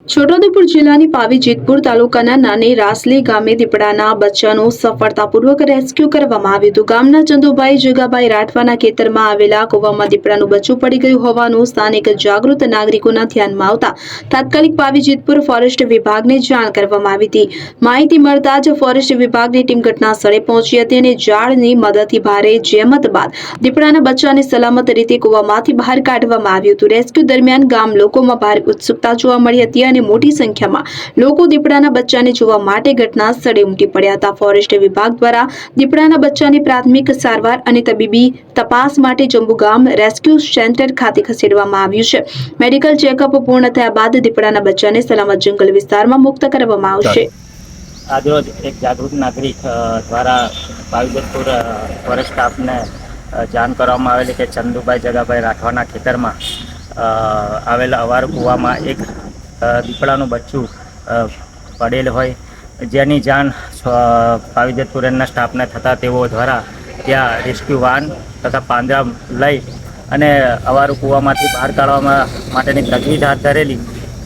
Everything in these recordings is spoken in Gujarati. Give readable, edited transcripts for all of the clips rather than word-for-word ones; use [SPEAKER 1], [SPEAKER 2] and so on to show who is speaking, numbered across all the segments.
[SPEAKER 1] છોટાઉદેપુર જિલ્લાની પાવી જેતપુર તાલુકાના નાની રાસલી ગામે દીપડાના બચ્ચાનું સફળતાપૂર્વક રેસ્ક્યુ કરવામાં આવ્યું હતું। ગામના ચંદુભાઈ જગાભાઈ રાઠવાના ખેતરમાં આવેલા કૂવામાં દીપડાનું બચ્ચું પડી ગયું હોવાનું સ્થાનિક જાગૃત નાગરિકોના ધ્યાનમાં આવતા તાત્કાલિક પાવી જેતપુર ફોરેસ્ટ વિભાગને જાણ કરવામાં આવી હતી। માહિતી મળતા જ ફોરેસ્ટ વિભાગની ટીમ ઘટના સ્થળે પહોંચી હતી અને જાળની મદદથી ભારે જહેમત બાદ દીપડાના બચ્ચાને સલામત રીતે કૂવામાંથી બહાર કાઢવામાં આવ્યું હતું। રેસ્ક્યુ દરમિયાન ગામ લોકોમાં ભારે ઉત્સુકતા જોવા મળી હતી અને મોટી સંખ્યામાં લોકો દીપડાના બચ્ચાને જોવા માટે ઘટના સ્થળે ઉમટી પડ્યા હતા। ફોરેસ્ટ વિભાગ દ્વારા દીપડાના બચ્ચાની પ્રાથમિક સારવાર અને તબીબી તપાસ માટે જંબુગામ રેસ્ક્યુ સેન્ટર ખાતે ખસેડવામાં આવ્યું છે। મેડિકલ ચેકઅપ પૂર્ણ થયા બાદ દીપડાના બચ્ચાને સલામત જંગલ વિસ્તારમાં મુક્ત કરવામાં આવશે।
[SPEAKER 2] આજરોજ એક જાગૃત નાગરિક દ્વારા પાવીજેતપુર ફોરેસ્ટ સ્ટાફને જાણ કરવામાં આવેલી કે ચંદુભાઈ જગાભાઈ રાઠવાના ખેતરમાં આવેલા અવાર કૂવામાં એક દીપડાનું બચ્ચું પડેલ હોય, જેની જાણ પાવીજેતપુર રેન્જના સ્ટાફને થતાં તેઓ દ્વારા ત્યાં રેસ્ક્યુ વાન તથા પાંજરા લઈ અને અવાર કૂવામાંથી બહાર કાઢવા માટેની તજવીજ હાથ ધરેલી।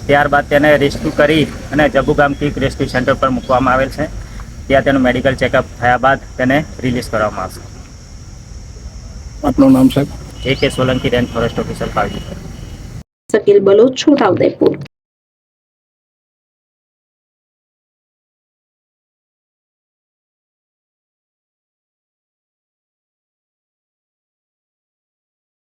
[SPEAKER 2] ત્યારબાદ તેને રેસ્ક્યુ કરી અને જંબુગામ ક્વિક રેસ્ક્યુ સેન્ટર પર મૂકવામાં આવેલ છે। ત્યાં તેનું મેડિકલ ચેકઅપ થયા બાદ તેને રિલીઝ કરવામાં આવશે।
[SPEAKER 3] આપનું નામ સાહેબ?
[SPEAKER 2] AK Solanki range forest officer Pavijetpur.
[SPEAKER 1] Shakil Baloch, Chhota Udepur.